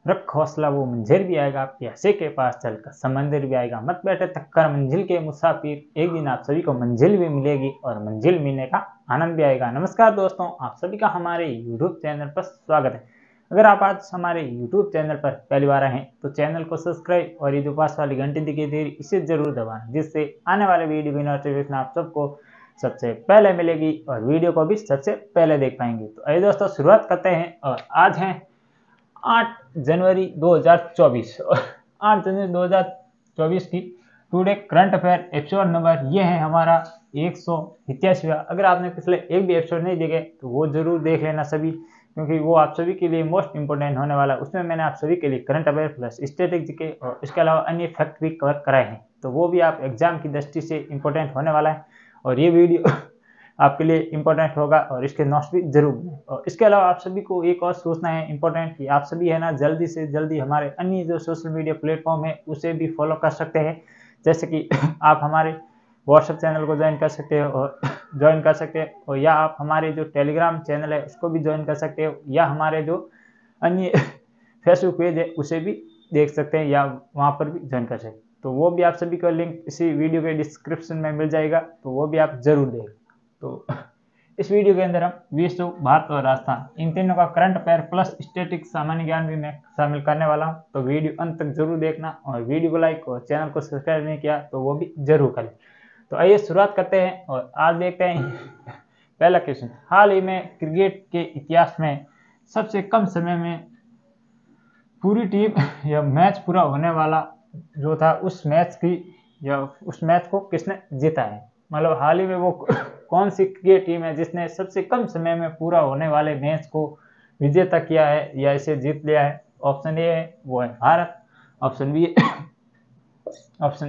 रख हौसला वो मंजिल भी आएगा, प्यासे के पास चलकर समंदर भी आएगा, मत बैठे थककर मंजिल के मुसाफिर, एक दिन आप सभी को मंजिल भी मिलेगी और मंजिल मिलने का आनंद भी आएगा। नमस्कार दोस्तों, आप सभी का हमारे यूट्यूब चैनल पर स्वागत है। अगर आप आज हमारे यूट्यूब चैनल पर पहली बार आए हैं तो चैनल को सब्सक्राइब और ये जो पास वाली घंटी दिखाई दे रही इसे जरूर दबाएं, जिससे आने वाले वीडियो की नोटिफिकेशन आप सबको सबसे पहले मिलेगी और वीडियो को भी सबसे पहले देख पाएंगे। तो आइए दोस्तों शुरुआत करते हैं। और आज है 8 जनवरी 2024 और 8 जनवरी 2024 की today current affair episode number ये है हमारा 187। अगर आपने पिछले एक भी एपिसोड नहीं देखे तो वो जरूर देख लेना सभी, क्योंकि वो आप सभी के लिए मोस्ट इंपोर्टेंट होने वाला है। उसमें मैंने आप सभी के लिए करंट अफेयर प्लस स्टैटिस्टिक्स के और इसके अलावा अन्य फैक्ट भी कवर कराए हैं, तो वो भी आप एग्जाम की दृष्टि से इंपॉर्टेंट होने वाला है और ये वीडियो आपके लिए इंपॉर्टेंट होगा और इसके नोट्स भी जरूर दें। और इसके अलावा आप सभी को एक और सूचना है इंपॉर्टेंट कि आप सभी है ना जल्दी से जल्दी हमारे अन्य जो सोशल मीडिया प्लेटफॉर्म है उसे भी फॉलो कर सकते हैं। जैसे कि आप हमारे व्हाट्सएप चैनल को ज्वाइन कर सकते हो और या आप हमारे जो टेलीग्राम चैनल है उसको भी ज्वाइन कर सकते हो, या हमारे जो अन्य फेसबुक पेज है उसे भी देख सकते हैं या वहाँ पर भी ज्वाइन कर सकते हैं। तो वो भी आप सभी को लिंक इसी वीडियो के डिस्क्रिप्शन में मिल जाएगा, तो वो भी आप जरूर देखें। तो इस वीडियो के अंदर हम विश्व, भारत और राजस्थान इन तीनों का करंट अफेयर प्लस स्टैटिक सामान्य ज्ञान भी मैं शामिल करने वाला हूं, तो वीडियो अंत तक जरूर देखना और वीडियो को लाइक और चैनल को सब्सक्राइब नहीं किया तो वो भी जरूर करें। तो आइए शुरुआत करते हैं और आज देखते हैं पहला क्वेश्चन। हाल ही में क्रिकेट के इतिहास में सबसे कम समय में पूरी टीम या मैच पूरा होने वाला जो था उस मैच को किसने जीता है। मतलब हाल ही में वो कौन सी क्रिकेट टीम है जिसने सबसे कम समय में पूरा होने वाले मैच को विजेता किया है या इसे जीत लिया है। ऑप्शन ए है वो है भारत, ऑप्शन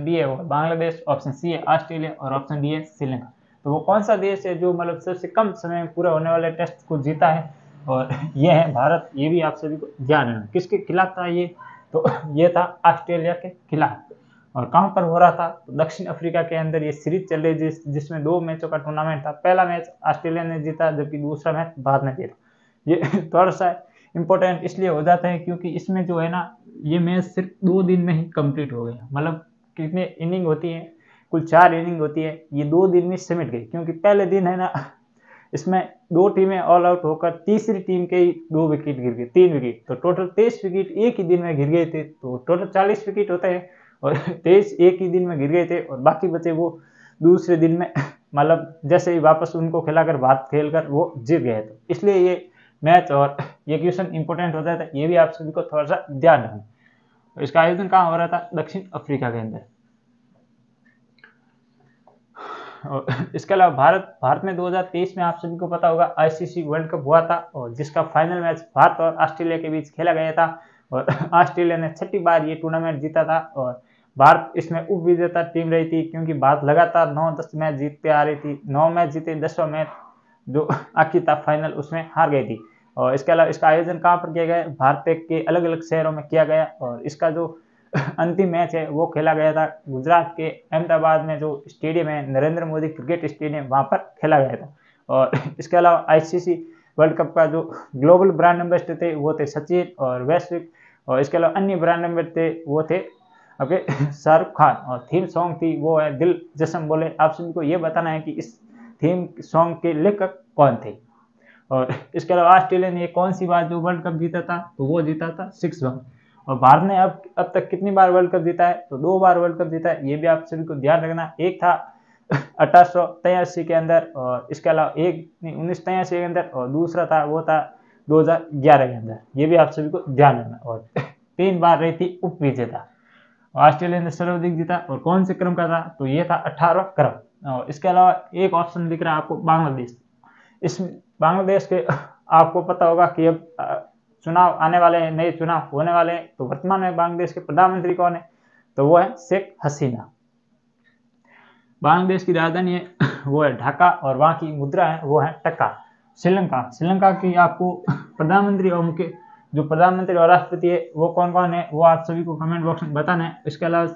बी है वो बांग्लादेश, ऑप्शन सी है ऑस्ट्रेलिया और ऑप्शन डी है श्रीलंका। तो वो कौन सा देश है जो मतलब सबसे कम समय में पूरा होने वाले टेस्ट को जीता है, और ये है भारत। ये भी आप सभी को ध्यान रखना। किसके खिलाफ था ये, तो ये था ऑस्ट्रेलिया के खिलाफ। और कहां पर हो रहा था, तो दक्षिण अफ्रीका के अंदर ये सीरीज चल रही जिसमें 2 मैचों का टूर्नामेंट था। पहला मैच ऑस्ट्रेलिया ने जीता जबकि दूसरा मैच भारत ने जीता। ये थोड़ा सा इंपॉर्टेंट इसलिए हो जाता है क्योंकि इसमें जो है ना ये मैच सिर्फ 2 दिन में ही कंप्लीट हो गया। मतलब कितने इनिंग होती है, कुल 4 इनिंग होती है, ये 2 दिन में सिमट गई। क्योंकि पहले दिन है ना इसमें 2 टीमें ऑल आउट होकर तीसरी टीम के 2 विकेट गिर गए, 3 विकेट, तो टोटल 23 विकेट एक ही दिन में गिर गए थे। तो टोटल 40 विकेट होते हैं और 23 एक ही दिन में गिर गए थे और बाकी बचे वो दूसरे दिन में मतलब जैसे ही वापस उनको खिलाकर भारत खेलकर वो जीत गए। तो इसलिए ये मैच और ये क्वेश्चन इंपॉर्टेंट होता था, ये भी आप सभी को थोड़ा सा ध्यान रखना। तो इसका आयोजन कहाँ हो रहा था, दक्षिण अफ्रीका के अंदर। और इसके अलावा भारत में 2023 में आप सभी को पता होगा आईसीसी वर्ल्ड कप हुआ था और जिसका फाइनल मैच भारत और ऑस्ट्रेलिया के बीच खेला गया था और ऑस्ट्रेलिया ने 6ठी बार ये टूर्नामेंट जीता था और भारत इसमें उप विजेता टीम रही थी, क्योंकि भारत लगातार 9-10 मैच जीतते आ रही थी। 9 मैच जीते, 10वां मैच जो आखिर था फाइनल उसमें हार गई थी। और इसके अलावा इसका आयोजन कहाँ पर किया गया, भारत के अलग अलग शहरों में किया गया और इसका जो अंतिम मैच है वो खेला गया था गुजरात के अहमदाबाद में जो स्टेडियम है नरेंद्र मोदी क्रिकेट स्टेडियम, वहां पर खेला गया था। और इसके अलावा आईसीसी वर्ल्ड कप का जो ग्लोबल ब्रांड एम्बेसडर थे वो थे सचिन और वैश्विक, और इसके अलावा अन्य ब्रांड एम्बेसडर थे वो थे आपके शाहरुख खान, और थीम सॉन्ग थी वो है दिल जश्न बोले। आप सभी को ये बताना है कि इस थीम सॉन्ग के लेखक कौन थे। और इसके अलावा ऑस्ट्रेलिया ने कौन सी बार जो वर्ल्ड कप जीता था, तो वो जीता था 6 बार। और भारत ने अब तक कितनी बार वर्ल्ड कप जीता है, तो 2 बार वर्ल्ड कप जीता है। ये भी आप सभी को ध्यान रखना। एक था 1883 के अंदर और इसके अलावा एक 1983 के अंदर और दूसरा था वो था 2011 के अंदर। ये भी आप सभी को ध्यान रखना। और 3 बार रही थी उप विजेता। ऑस्ट्रेलिया ने सर्वाधिक जीता और कौन से क्रम का था, तो ये था 18वां क्रम। और इसके अलावा एक ऑप्शन दिख रहा है आपको बांग्लादेश। इस बांग्लादेश के आपको पता होगा कि अब चुनाव आने वाले हैं, नए चुनाव होने वाले हैं। तो वर्तमान में बांग्लादेश के प्रधानमंत्री कौन है, तो वो है शेख हसीना। बांग्लादेश की राजधानी है वो है ढाका और वहाँ की मुद्रा है वो है टका। श्रीलंका की आपको प्रधानमंत्री और मुख्य जो प्रधानमंत्री और राष्ट्रपति है वो कौन कौन है, वो आप सभी को कमेंट बॉक्स में बताना है। इसके अलावा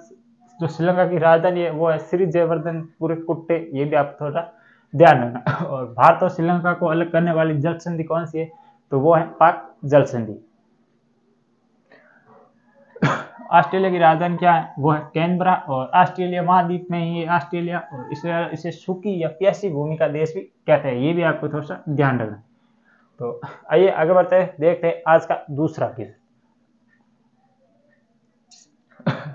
जो श्रीलंका की राजधानी है वो है श्री जयवर्धनपुर कुट्टे। ये भी आप थोड़ा ध्यान रखना। और भारत और श्रीलंका को अलग करने वाली जल संधि कौन सी है, तो वो है पाक जल संधि। ऑस्ट्रेलिया की राजधानी क्या है, वो है कैनबरा। और ऑस्ट्रेलिया महाद्वीप में ही ऑस्ट्रेलिया, और इसे सूखी या प्यासी भूमि का देश भी कहते हैं, ये भी आपको थोड़ा सा ध्यान रखना। तो आइए आगे बढ़ते हैं, देखते हैं आज का दूसरा क्विज।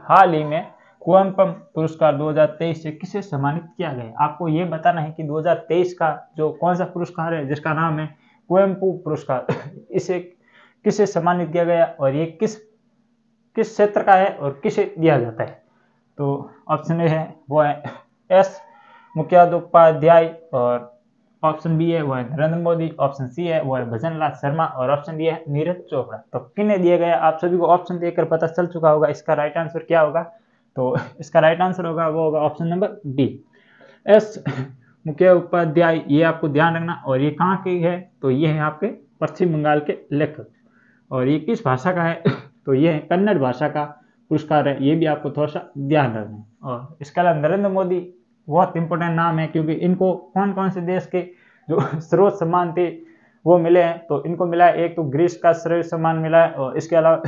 हाल ही में कुवेम्पम पुरस्कार 2023 से किसे सम्मानित किया गया। आपको ये बताना है कि 2023 का जो कौन सा पुरस्कार है जिसका नाम है कुवेम्पु पुरस्कार, इसे किसे सम्मानित किया गया और ये किस क्षेत्र का है और किसे दिया जाता है। तो ऑप्शन ए है वो है एस मुखोपाध्याय, और ऑप्शन बी है वो है नरेंद्र मोदी, ऑप्शन सी है वो है भजन लाल शर्मा, और ऑप्शन डी है नीरज चोपड़ा। तो किन्हें दिया गया, आप सभी को ऑप्शन देकर पता चल चुका होगा इसका राइट आंसर क्या होगा। तो इसका राइट आंसर होगा वो होगा option number D, S Mukhopadhyay. ये आपको ध्यान रखना। और ये कहाँ की है, तो ये है आपके पश्चिम बंगाल के लेखक। और ये किस भाषा का है, तो ये है कन्नड़ भाषा का पुरस्कार है, ये भी आपको थोड़ा सा ध्यान रखना है। और इसके अलावा नरेंद्र मोदी बहुत इंपॉर्टेंट नाम है, क्योंकि इनको कौन कौन से देश के जो सर्वोच्च सम्मान थे वो मिले हैं। तो इनको मिला है, एक तो ग्रीस का सर्वोच्च सम्मान मिला है, और इसके अलावा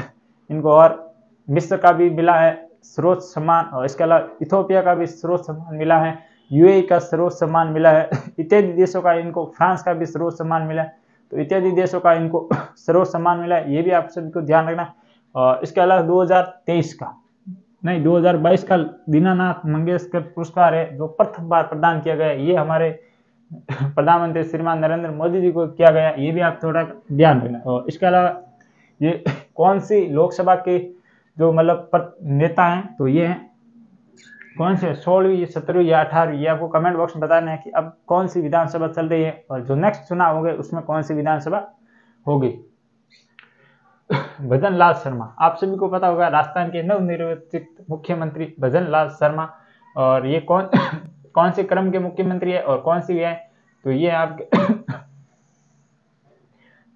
इनको और मिस्र का भी मिला है सर्वोच्च सम्मान, और इसके अलावा इथोपिया का भी सर्वोच्च सम्मान मिला है, यूएई का सर्वोच्च सम्मान मिला है, इत्यादि देशों का इनको, फ्रांस का भी सर्वोच्च सम्मान मिला है। तो इत्यादि देशों का इनको सर्वोच्च सम्मान मिला है, ये भी आप सभी को ध्यान रखना। और इसके अलावा 2023 का नहीं 2022 का दीनानाथ मंगेशकर पुरस्कार है, जो प्रथम बार प्रदान किया गया। ये हमारे प्रधानमंत्री श्रीमान नरेंद्र मोदी जी को किया गया, ये भी आप थोड़ा ध्यान रखना। और इसके अलावा ये कौन सी लोकसभा के जो मतलब नेता हैं, तो ये हैं कौन से 16वीं 17वीं या 18वीं, ये आपको कमेंट बॉक्स में बताना है कि अब कौन सी विधानसभा चल रही है, और जो नेक्स्ट चुनाव होंगे उसमें कौन सी विधानसभा होगी। भजन लाल शर्मा, आप सभी को पता होगा, राजस्थान के नवनिर्वाचित मुख्यमंत्री भजन लाल शर्मा। और ये कौन से क्रम के मुख्यमंत्री है और कौन सी है, तो ये आपके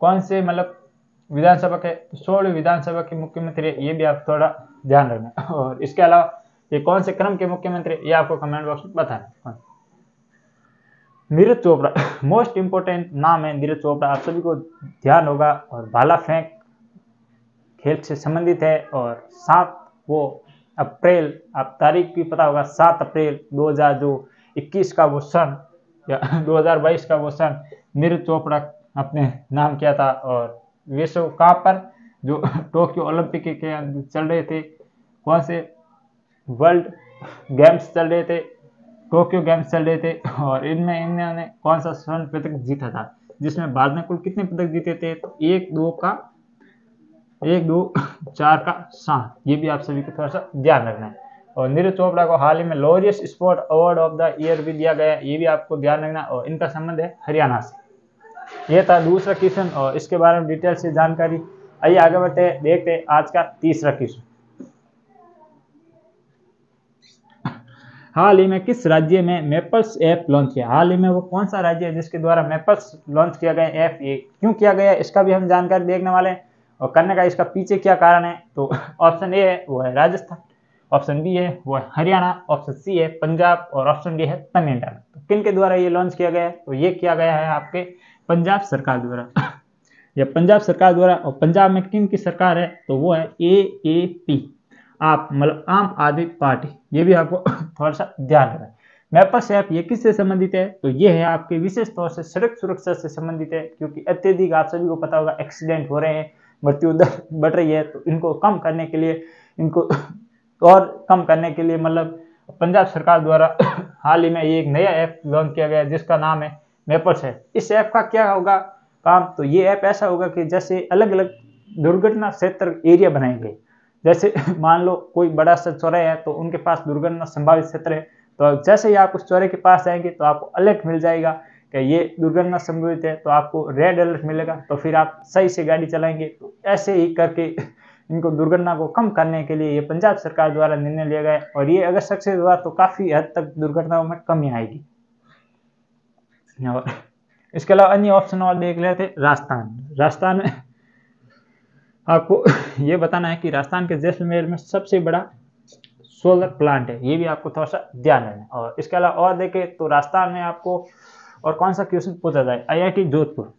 कौन से मतलब विधानसभा के 16वीं विधानसभा के मुख्यमंत्री है, ये भी आप थोड़ा ध्यान रखना। और इसके अलावा ये कौन से क्रम के मुख्यमंत्री, ये आपको कमेंट बॉक्स में बताना। नीरज चोपड़ा, मोस्ट इंपोर्टेंट नाम है नीरज चोपड़ा, आप सभी को ध्यान होगा। और भाला फेंक खेल से संबंधित है। और 7 वो अप्रैल, आप तारीख भी पता होगा, 7 अप्रैल 2021 का वो सन, या 2022 का वो सन नीरज चोपड़ा अपने नाम किया था। और विश्व कहाँ पर, जो टोक्यो ओलंपिक के चल रहे थे, कौन से वर्ल्ड गेम्स चल रहे थे, टोक्यो गेम्स चल रहे थे, और इनमें इन्होंने कौन सा स्वर्ण पदक जीता था, जिसमें भारत ने कुल कितने पदक जीते थे, तो 1 2 4 का 7, ये भी आप सभी को थोड़ा सा ध्यान रखना है। और नीरज चोपड़ा को हाल ही में Laureus sport award of the year भी दिया गया, ये भी आपको ध्यान रखना। और इनका संबंध है हरियाणा से। ये था दूसरा क्वेश्चन, और इसके बारे में डिटेल से जानकारी। आइए आगे बढ़ते हैं, देखते हैं आज का तीसरा क्वेश्चन। हाल ही में किस राज्य में मैपल्स ऐप लॉन्च किया। हाल ही में वो कौन सा राज्य है जिसके द्वारा मैपल्स लॉन्च किया गया ऐप, ये क्यों किया गया, इसका भी हम जानकारी देखने वाले हैं। और करने का इसका पीछे क्या कारण है, तो ऑप्शन ए है वो है राजस्थान, ऑप्शन बी है वो है हरियाणा, ऑप्शन सी है पंजाब, और ऑप्शन डी है तमिलनाडु। तो किन के द्वारा ये लॉन्च किया गया है, तो ये किया गया है आपके पंजाब सरकार द्वारा। या पंजाब सरकार द्वारा। और पंजाब में किन की सरकार है, तो वो है AAP, आप मतलब आम आदमी पार्टी, ये भी आपको थोड़ा सा ध्यान रखना है। मैपल्स ऐप ये किससे संबंधित है, तो ये है आपके विशेष तौर से सड़क सुरक्षा से संबंधित है, क्योंकि अत्यधिक आप सभी को पता होगा एक्सीडेंट हो रहे हैं, मृत्यु दर बढ़ रही है। तो इनको कम करने के लिए, इनको और कम करने के लिए मतलब पंजाब सरकार द्वारा हाल ही में ये एक नया ऐप लॉन्च किया गया जिसका नाम है मैपल्स ऐप। इस ऐप का क्या होगा काम, तो ये ऐप ऐसा होगा कि जैसे अलग अलग दुर्घटना क्षेत्र एरिया बनाएंगे। जैसे मान लो कोई बड़ा सा चौराहा है, तो उनके पास दुर्घटना संभावित क्षेत्र है, तो जैसे ही आप उस चौराहे के पास जाएंगे तो आपको अलर्ट मिल जाएगा कि ये दुर्घटना संभावित है, तो आपको रेड अलर्ट मिलेगा, तो फिर आप सही से गाड़ी चलाएंगे। तो ऐसे ही करके इनको दुर्घटना को कम करने के लिए ये पंजाब सरकार द्वारा निर्णय लिया गया है। और ये अगर सक्सेस हुआ तो काफी हद तक दुर्घटनाओं में कमी आएगी। और इसके अलावा अन्य ऑप्शन और देख लेते हैं। राजस्थान में आपको ये बताना है कि राजस्थान के जैसलमेर में सबसे बड़ा सोलर प्लांट है, ये भी आपको थोड़ा सा ध्यान रखना है। और इसके अलावा और देखें तो राजस्थान में आपको और कौन सा क्वेश्चन पूछा जाए, IIT जोधपुर।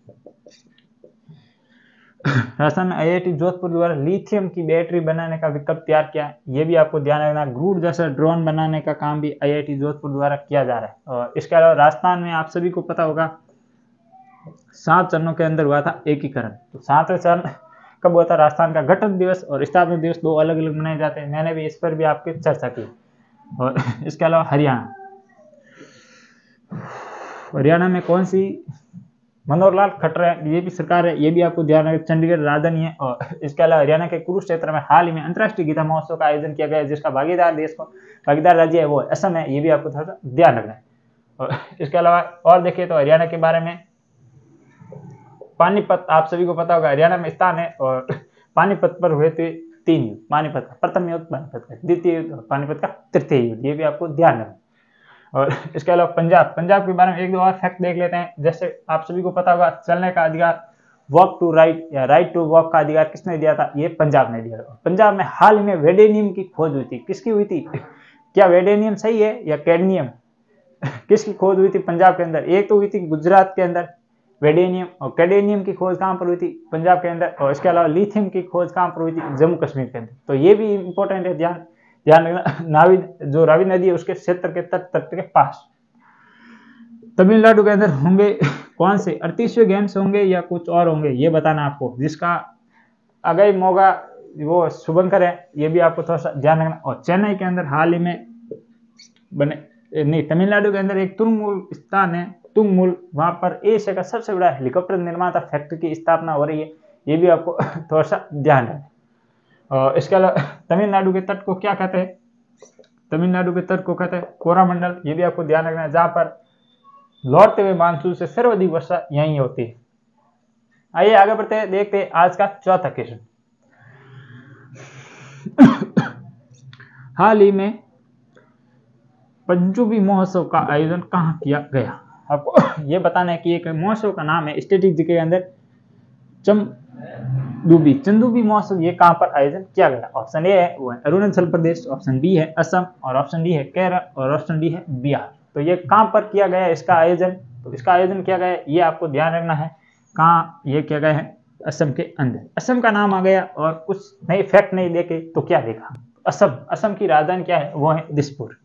राजस्थान में आईआईटी जोधपुर द्वारा लिथियम की बैटरी बनाने का विकल्प तैयार किया। ये भी आपको ध्यान रखना। ग्रूड जैसा ड्रोन बनाने का काम भी आईआईटी जोधपुर द्वारा किया जा रहा है। और इसके अलावा राजस्थान में आप सभी को पता होगा 7 चरणों के अंदर हुआ था एकीकरण। तो 7वें चरण कब हुआ था? राजस्थान का गठन दिवस और स्थापना दिवस 2 अलग अलग मनाए जाते हैं। मैंने भी इस पर भी आपकी चर्चा की। और इसके अलावा हरियाणा में कौन सी मनोहर लाल खट्टर है, ये भी सरकार है, ये भी आपको ध्यान रखना। चंडीगढ़ राजधानी है। और इसके अलावा हरियाणा के कुरुक्षेत्र में हाल ही में अंतर्राष्ट्रीय गीता महोत्सव का आयोजन किया गया, जिसका भागीदार राज्य है वो असम है। ये भी आपको थोड़ा सा ध्यान रखना है। और इसके अलावा और देखिए तो हरियाणा के बारे में पानीपत आप सभी को पता होगा, हरियाणा में स्थान है। और पानीपत पर हुए थे 3 युद्ध। पानीपत का प्रथम युद्ध, पानीपत का द्वितीय युद्ध, पानीपत का तृतीय युद्ध। ये भी आपको ध्यान रखना। और इसके अलावा पंजाब के बारे में 1-2 और फैक्ट देख लेते हैं। जैसे आप सभी को पता होगा चलने का अधिकार, वॉक टू राइट या राइट टू वॉक का अधिकार किसने दिया था? ये पंजाब ने दिया था। पंजाब में हाल ही में वेडेनियम की खोज हुई थी। किसकी हुई थी? क्या वेडेनियम सही है या कैडमियम? किसकी खोज हुई थी पंजाब के अंदर? एक तो हुई थी गुजरात के अंदर वेडेनियम, और कैडेनियम की खोज कहां पर हुई थी? पंजाब के अंदर। और इसके अलावा लिथियम की खोज कहां पर हुई थी? जम्मू कश्मीर के अंदर। तो ये भी इंपॉर्टेंट है, ध्यान रखना। जो रावी नदी है उसके क्षेत्र के तट के पास। तमिलनाडु के अंदर होंगे कौन से 38वें गेम्स होंगे या कुछ और होंगे, ये बताना आपको। जिसका अगई मोगा वो शुभंकर है, ये भी आपको थोड़ा सा ध्यान रखना। और चेन्नई के अंदर हाल ही में तमिलनाडु के अंदर एक तुंगमुल स्थान है, तुंगमुल, वहां पर एशिया का सबसे बड़ा हेलीकॉप्टर निर्माता फैक्ट्री की स्थापना हो रही है। ये भी आपको थोड़ा सा ध्यान रखना। और इसके अलावा तमिलनाडु के तट को क्या कहते हैं? तमिलनाडु के तट को कहते हैं कोरामंडल। ये भी आपको ध्यान रखना है, जहां पर लौटते हुए मानसून से सर्वाधिक वर्षा यहीं होती है। आइए आगे बढ़ते हैं, देखते हैं आज का चौथा क्वेश्चन। हाल ही में पंचुबी महोत्सव का आयोजन कहाँ किया गया? आपको ये बताना है कि एक महोत्सव का नाम है स्टेटिक जी के अंदर चंदूबी महोत्सव। ये कहां पर आयोजन किया गया? ऑप्शन ए है वो है अरुणाचल प्रदेश, ऑप्शन बी है असम, और ऑप्शन डी है केरल, और ऑप्शन डी है बिहार। तो ये कहां पर किया गया इसका आयोजन? तो इसका आयोजन किया गया, ये आपको ध्यान रखना है, कहाँ ये किया गया है? असम के अंदर। असम का नाम आ गया और कुछ नई फैक्ट नहीं देखे तो क्या देखा? असम की राजधानी क्या है? वो है दिसपुर।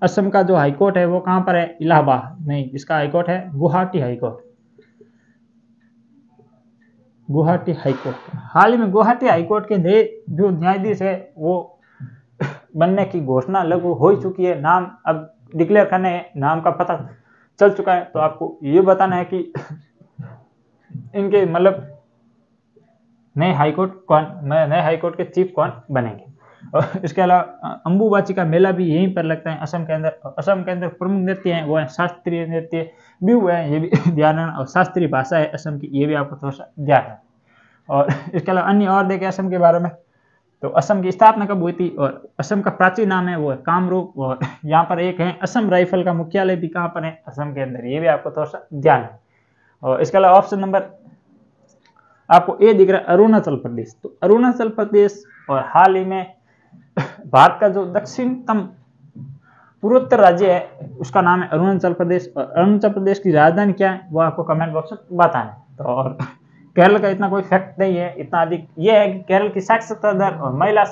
असम का जो हाईकोर्ट है वो कहां पर है? इलाहाबाद नहीं, इसका हाईकोर्ट है गुवाहाटी हाईकोर्ट। गुवाहाटी हाईकोर्ट। हाल ही में गुवाहाटी हाईकोर्ट के नए जो न्यायाधीश है वो बनने की घोषणा लगभग हो चुकी है। नाम अब डिक्लेयर करने, नाम का पता चल चुका है। तो आपको ये बताना है कि इनके मतलब नए हाईकोर्ट के चीफ कौन बनेंगे। और इसके अलावा अंबुबाची का मेला भी यहीं पर लगता है असम के अंदर। असम के अंदर प्रमुख नृत्य हैं वो है शास्त्रीय नृत्य भी हुआ है, ये भी ध्यान रखना। और शास्त्रीय भाषा है असम की, ये भी आपको थोड़ा सा ध्यान रखना। और इसके अलावा अन्य और देखें असम के बारे में, तो असम की स्थापना कब हुई थी? और असम का प्राचीन नाम है वो है कामरूप। और यहाँ पर एक है असम राइफल का मुख्यालय भी कहाँ पर है? असम के अंदर। ये भी आपको थोड़ा सा ध्यान है। और इसके अलावा ऑप्शन नंबर आपको ए दिख रहा है अरुणाचल प्रदेश। तो अरुणाचल प्रदेश और हाल ही में भारत का जो दक्षिणतम पूर्वोत्तर राज्य है उसका नाम है अरुणाचल प्रदेश। और अरुणाचल प्रदेश की राजधानी क्या है वो आपको कमेंट बॉक्स में बताना है। तो और केरल का इतना कोई फैक्ट नहीं है, इतना अधिक ये है कि केरल की साक्षरता दर और महिला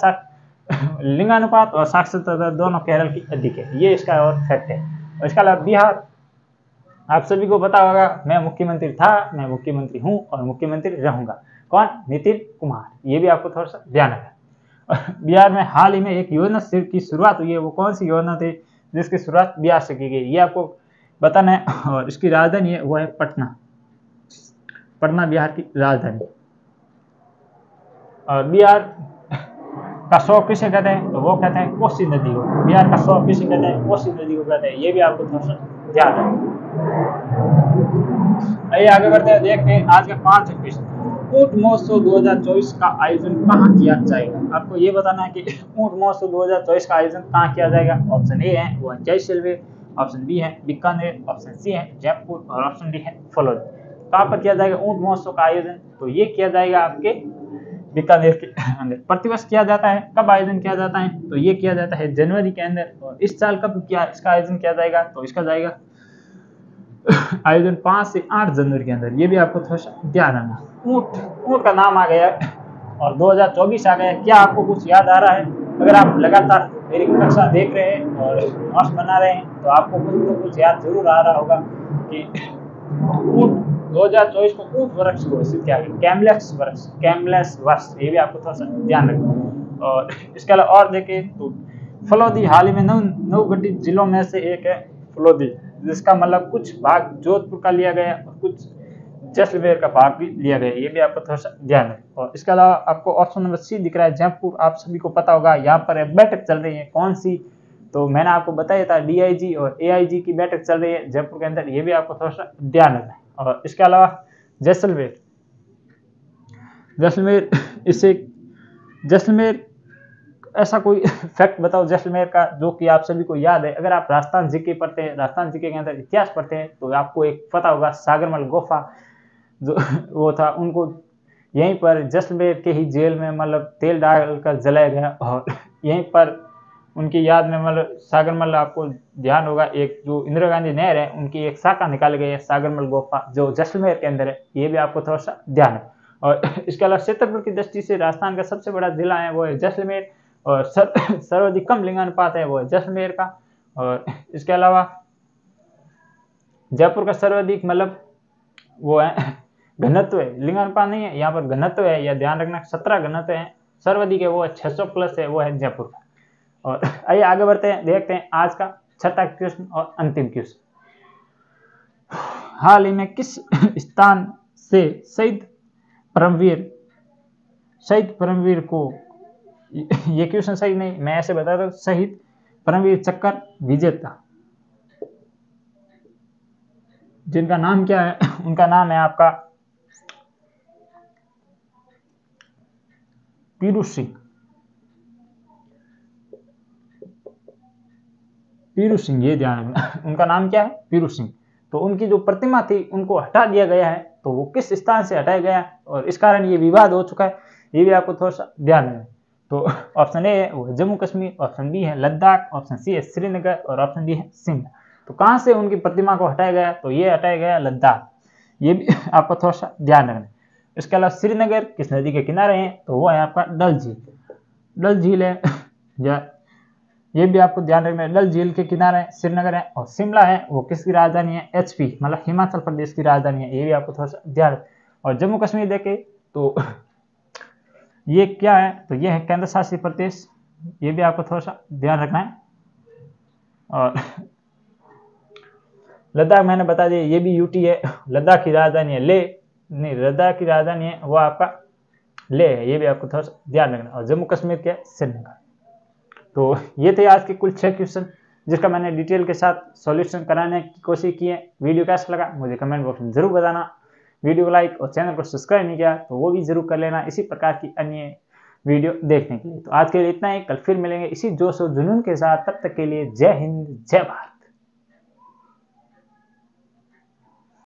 लिंगानुपात और साक्षरता दर दोनों केरल की अधिक है, ये इसका और फैक्ट है। और इसके अलावा बिहार आप सभी को पता होगा, मैं मुख्यमंत्री था, मैं मुख्यमंत्री हूं और मुख्यमंत्री रहूंगा। कौन? नीतीश कुमार। ये भी आपको थोड़ा सा ध्यान रखना। बिहार में हाल ही में एक योजना की शुरुआत हुई है, वो कौन सी योजना थी जिसकी शुरुआत बिहार से की गई, ये आपको बताना है। और इसकी राजधानी है वो है पटना। पटना बिहार की राजधानी। और बिहार का शौक किसे कहते हैं? तो वो कहते हैं कोसी नदी को। बिहार का शौक किसे कहते हैं? कोसी नदी को कहते हैं। ये भी आपको थोड़ा सा ध्यान रखना। आइए आगे बढ़ते हैं, देखते हैं आज का 5 क्वेश्चन। ऊंट महोत्सव 2024 का आयोजन कहाँ किया जाएगा? आपको ये बताना है कि ऊंट महोत्सव 2024 का आयोजन कहाँ किया जाएगा। ऑप्शन ए है वो जैसलमेर, ऑप्शन बी है बीकानेर, ऑप्शन सी है जयपुर, और ऑप्शन डी है फलोद। कहाँ पर किया जाएगा ऊंट महोत्सव का आयोजन? तो ये किया जाएगा आपके बीकानेर के अंदर। प्रतिवर्ष किया जाता है। कब आयोजन किया जाता है? तो ये किया जाता है जनवरी के अंदर। और इस साल कब इसका आयोजन किया जाएगा? तो इसका जाएगा आयोजन 5 से 8 जनवरी के अंदर, ये भी आपको थोड़ा सा ध्यान रखना। ऊँट का नाम आ गया और 2024 आ गया। क्या आपको कुछ याद आ रहा है? अगर आप लगातार मेरी कक्षा देख रहे हैं और नोट्स बना रहे हैं तो आपको कुछ तो कुछ याद जरूर आ रहा होगा कि ऊँट 2024 को ऊँट वर्ष घोषित किया गया, कैमलेस वर्ष, ये भी आपको थोड़ा सा ध्यान रखना। और इसके अलावा और देखें तो फलोदी हाल ही में नवगठित जिलों में से एक है फलोदी, जिसका मतलब कुछ भाग जोधपुर का लिया गया और कुछ जैसलमेर का भाग भी लिया गया, ये भी आपको थोड़ा सा ध्यान है। और इसके अलावा आपको ऑप्शन नंबर सी दिख रहा है जयपुर, आप सभी को पता होगा यहाँ पर बैठक चल रही है। कौन सी? तो मैंने आपको बताया था डीआईजी और एआईजी की बैठक चल रही है जयपुर के अंदर, ये भी आपको थोड़ा सा ध्यान रखना है। और इसके अलावा जैसलमेर ऐसा कोई फैक्ट बताओ जैसलमेर का जो कि आप सभी को याद है। अगर आप राजस्थान जीके पढ़ते हैं, राजस्थान जीके के अंदर इतिहास पढ़ते हैं तो आपको एक पता होगा सागरमल गुफा जो वो था, उनको यहीं पर जैसलमेर के ही जेल में मतलब तेल डालकर जलाया गया और यहीं पर उनकी याद में मतलब सागरमल, आपको ध्यान होगा एक जो इंदिरा गांधी नहर है उनकी एक शाखा निकाली गई है सागरमल गुफा जो जैसलमेर के अंदर है, ये भी आपको थोड़ा सा ध्यान है। और इसके अलावा क्षेत्रफल की दृष्टि से राजस्थान का सबसे बड़ा जिला है वो है जैसलमेर और सर्वाधिक कम लिंगानुपात है वो है जैसलमेर का। और इसके अलावा जयपुर का सर्वाधिक मतलब वो है घनत्व है, लिंगानुपात नहीं है यहाँ पर, घनत्व है, यह ध्यान रखना। 17 घनत्व है, सर्वाधिक है वो है 600 प्लस है वो है जयपुर का। और आइए आगे बढ़ते हैं, देखते हैं आज का छठा क्वेश्चन और अंतिम क्वेश्चन। हाल ही में किस स्थान से शहीद परमवीर को, ये क्वेश्चन सही नहीं, मैं ऐसे बता दूं, शहीद परमवीर चक्र विजेता जिनका नाम क्या है, उनका नाम है आपका पीरू सिंह। ये ध्यान रखना, उनका नाम क्या है? पीरू सिंह। तो उनकी जो प्रतिमा थी उनको हटा दिया गया है, तो वो किस स्थान से हटाया गया और इस कारण ये विवाद हो चुका है, ये भी आपको थोड़ा सा ध्यान रखना। तो ऑप्शन ए है वो जम्मू कश्मीर, ऑप्शन बी है लद्दाख, ऑप्शन सी है श्रीनगर और ऑप्शन डी है शिमला। तो कहाँ से उनकी प्रतिमा को हटाया गया? तो ये हटाया गया लद्दाख, ये भी आपको थोड़ा सा ध्यान रखना। इसके अलावा श्रीनगर किस नदी के किनारे हैं? तो वो है आपका डल झील है, या ये भी आपको ध्यान रखना है, डल झील के किनारे श्रीनगर है। और शिमला है वो किसकी राजधानी है? एचपी मतलब हिमाचल प्रदेश की राजधानी है, ये भी आपको थोड़ा सा ध्यान। और जम्मू कश्मीर देखे तो ये क्या है? तो ये है केंद्र शासित प्रदेश, ये भी आपको थोड़ा सा ध्यान रखना है। और लद्दाख मैंने बता दिया, ये भी यूटी है, लद्दाख की राजधानी है ले, नहीं लद्दाख की राजधानी है वो आपका ले है, ये भी आपको थोड़ा सा ध्यान रखना। और जम्मू कश्मीर के श्रीनगर। तो ये थे आज के कुल 6 क्वेश्चन जिसका मैंने डिटेल के साथ सॉल्यूशन कराने की कोशिश की है। वीडियो कैसा लगा मुझे कमेंट बॉक्स में जरूर बताना। वीडियो को लाइक और चैनल को सब्सक्राइब नहीं किया तो वो भी जरूर कर लेना इसी प्रकार की अन्य वीडियो देखने के लिए। तो आज के लिए इतना ही, कल फिर मिलेंगे इसी जोश और जुनून के साथ, तब तक के लिए जय हिंद जय भारत।